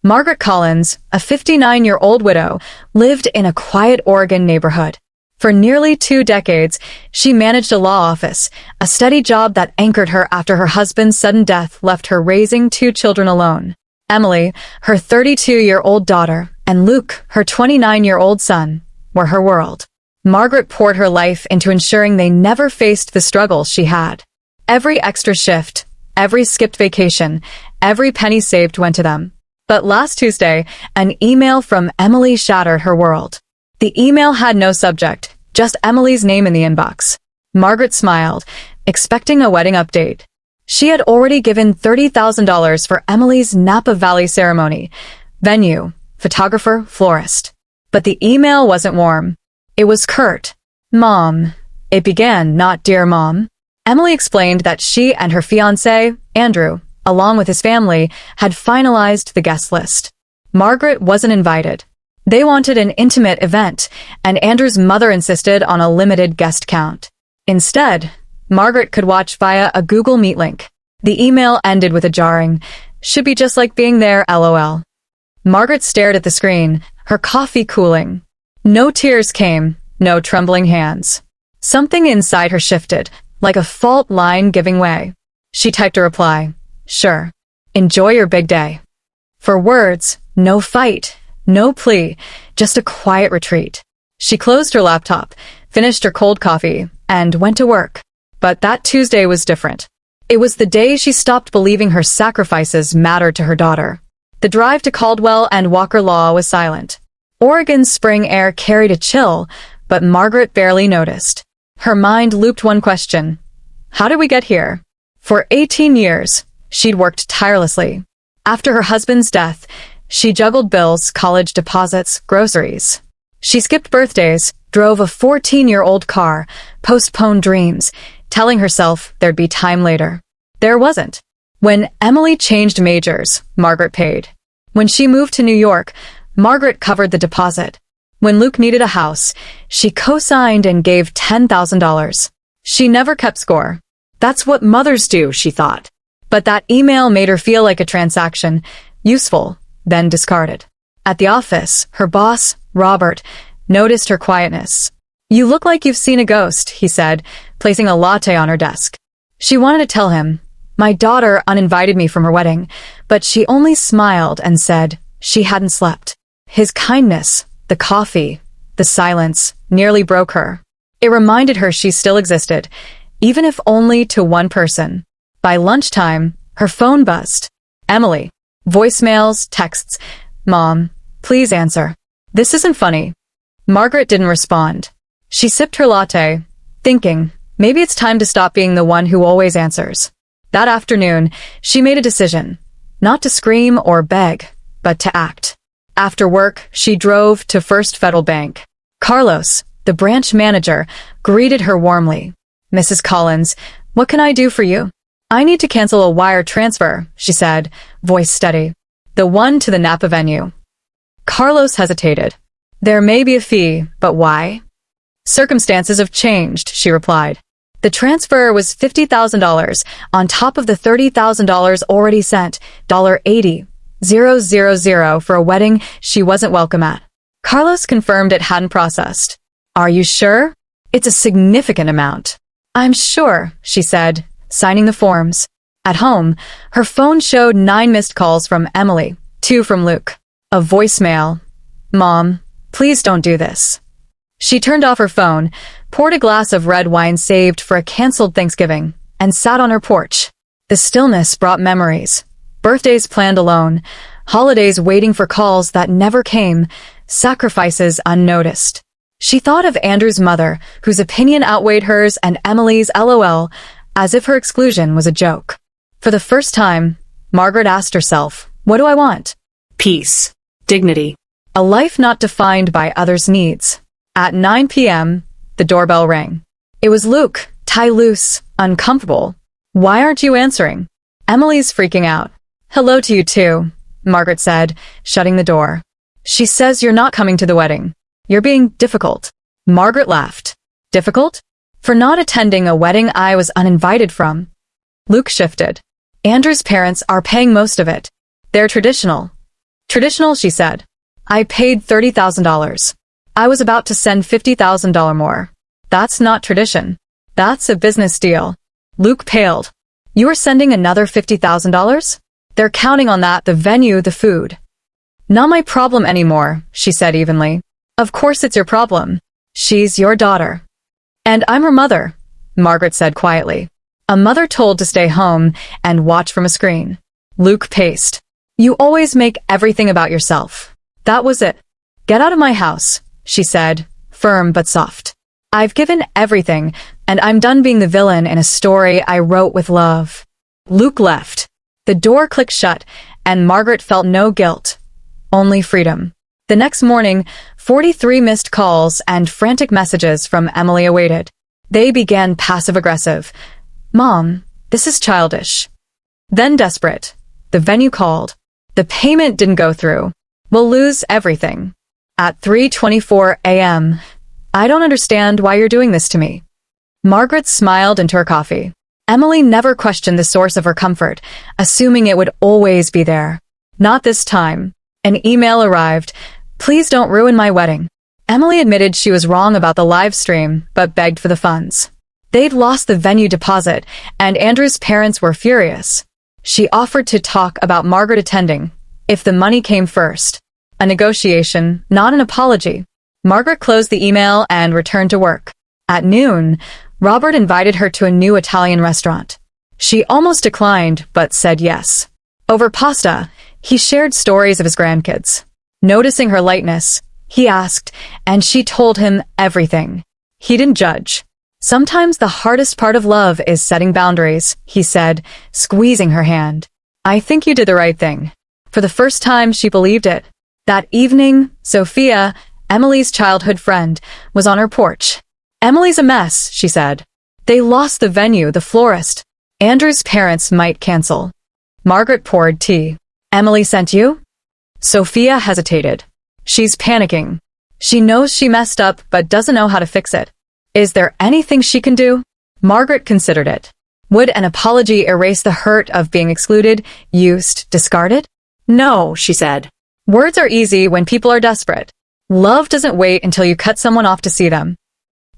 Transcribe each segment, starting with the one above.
Margaret Collins, a 59-year-old widow, lived in a quiet Oregon neighborhood. For nearly 2 decades, she managed a law office, a steady job that anchored her after her husband's sudden death left her raising 2 children alone. Emily, her 32-year-old daughter, and Luke, her 29-year-old son, were her world. Margaret poured her life into ensuring they never faced the struggles she had. Every extra shift, every skipped vacation, every penny saved went to them. But last Tuesday, an email from Emily shattered her world. The email had no subject, just Emily's name in the inbox. Margaret smiled, expecting a wedding update. She had already given $30,000 for Emily's Napa Valley ceremony. Venue, photographer, florist. But the email wasn't warm. It was curt. Mom. It began, not Dear Mom. Emily explained that she and her fiancé, Andrew, along with his family, had finalized the guest list. Margaret wasn't invited. They wanted an intimate event, and Andrew's mother insisted on a limited guest count. Instead, Margaret could watch via a Google Meet link. The email ended with a jarring, "Should be just like being there, LOL." Margaret stared at the screen, her coffee cooling. No tears came, no trembling hands. Something inside her shifted, like a fault line giving way. She typed a reply, "Sure. Enjoy your big day." For words, no fight, no plea, just a quiet retreat. She closed her laptop, finished her cold coffee, and went to work. But that Tuesday was different. It was the day she stopped believing her sacrifices mattered to her daughter. The drive to Caldwell and Walker Law was silent. Oregon's spring air carried a chill, but Margaret barely noticed. Her mind looped one question. How did we get here? For 18 years, she'd worked tirelessly. After her husband's death, she juggled bills, college deposits, groceries. She skipped birthdays, drove a 14-year-old car, postponed dreams, telling herself there'd be time later. There wasn't. When Emily changed majors, Margaret paid. When she moved to New York, Margaret covered the deposit. When Luke needed a house, she co-signed and gave $10,000. She never kept score. That's what mothers do, she thought. But that email made her feel like a transaction, useful, then discarded. At the office, her boss, Robert, noticed her quietness. "You look like you've seen a ghost," he said, placing a latte on her desk. She wanted to tell him, "My daughter uninvited me from her wedding," but she only smiled and said she hadn't slept. His kindness, the coffee, the silence, nearly broke her. It reminded her she still existed, even if only to one person. By lunchtime, her phone buzzed. Emily. Voicemails, texts. "Mom, please answer. This isn't funny." Margaret didn't respond. She sipped her latte, thinking, maybe it's time to stop being the one who always answers. That afternoon, she made a decision. Not to scream or beg, but to act. After work, she drove to First Federal Bank. Carlos, the branch manager, greeted her warmly. "Mrs. Collins, what can I do for you?" "I need to cancel a wire transfer," she said, voice steady. "The one to the Napa venue." Carlos hesitated. "There may be a fee, but why?" "Circumstances have changed," she replied. The transfer was $50,000 on top of the $30,000 already sent, $80,000 for a wedding she wasn't welcome at. Carlos confirmed it hadn't processed. "Are you sure? It's a significant amount." "I'm sure," she said, signing the forms. At home, her phone showed 9 missed calls from Emily, 2 from Luke. A voicemail. "Mom, please don't do this." She turned off her phone, poured a glass of red wine saved for a canceled Thanksgiving, and sat on her porch. The stillness brought memories. Birthdays planned alone, holidays waiting for calls that never came, sacrifices unnoticed. She thought of Andrew's mother, whose opinion outweighed hers, and Emily's LOL, as if her exclusion was a joke. For the first time, Margaret asked herself, what do I want? Peace. Dignity. A life not defined by others' needs. At 9 p.m., the doorbell rang. It was Luke, tie loose, uncomfortable. "Why aren't you answering?" "Emily's freaking out." "Hello to you too," Margaret said, shutting the door. "She says you're not coming to the wedding. You're being difficult." Margaret laughed. "Difficult? For not attending a wedding I was uninvited from." Luke shifted. "Andrew's parents are paying most of it. They're traditional." Traditional, she said. I paid $30,000. I was about to send $50,000 more. That's not tradition. That's a business deal. Luke paled. You are sending another $50,000? They're counting on that, the venue, the food. Not my problem anymore, she said evenly. Of course it's your problem. She's your daughter. And I'm her mother, Margaret said quietly. A mother told to stay home and watch from a screen. Luke paced. You always make everything about yourself. That was it. Get out of my house, she said, firm but soft. I've given everything, and I'm done being the villain in a story I wrote with love. Luke left. The door clicked shut, and Margaret felt no guilt, only freedom. The next morning, 43 missed calls and frantic messages from Emily awaited. They began passive-aggressive. Mom, this is childish. Then desperate. The venue called. The payment didn't go through. We'll lose everything. At 3:24 a.m., I don't understand why you're doing this to me. Margaret smiled into her coffee. Emily never questioned the source of her comfort, assuming it would always be there. Not this time. An email arrived. Please don't ruin my wedding. Emily admitted she was wrong about the live stream, but begged for the funds. They'd lost the venue deposit, and Andrew's parents were furious. She offered to talk about Margaret attending, if the money came first. A negotiation, not an apology. Margaret closed the email and returned to work. At noon, Robert invited her to a new Italian restaurant. She almost declined, but said yes. Over pasta, he shared stories of his grandkids. Noticing her lightness, he asked, and she told him everything. He didn't judge. Sometimes the hardest part of love is setting boundaries, he said, squeezing her hand. I think you did the right thing. For the first time, she believed it. That evening, Sophia, Emily's childhood friend, was on her porch. Emily's a mess, she said. They lost the venue, the florist. Andrew's parents might cancel. Margaret poured tea. Emily sent you? Sophia hesitated. She's panicking. She knows she messed up but doesn't know how to fix it. Is there anything she can do? Margaret considered it. Would an apology erase the hurt of being excluded, used, discarded? No, she said. Words are easy when people are desperate. Love doesn't wait until you cut someone off to see them.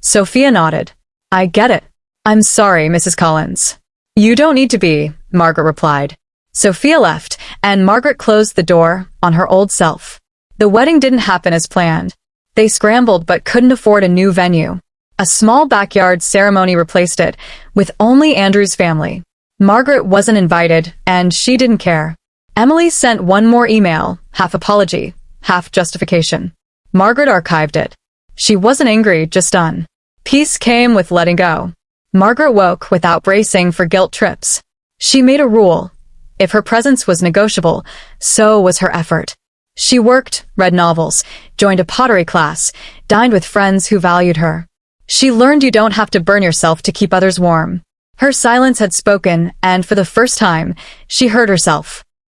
Sophia nodded. I get it. I'm sorry, Mrs. Collins. You don't need to be, Margaret replied. Sophia left, and Margaret closed the door on her old self. The wedding didn't happen as planned. They scrambled but couldn't afford a new venue. A small backyard ceremony replaced it, with only Andrew's family. Margaret wasn't invited, and she didn't care. Emily sent one more email, half apology, half justification. Margaret archived it. She wasn't angry, just done. Peace came with letting go. Margaret woke without bracing for guilt trips. She made a rule. If her presence was negotiable, so was her effort. She worked, read novels, joined a pottery class, dined with friends who valued her. She learned you don't have to burn yourself to keep others warm. Her silence had spoken, and for the first time, she heard herself.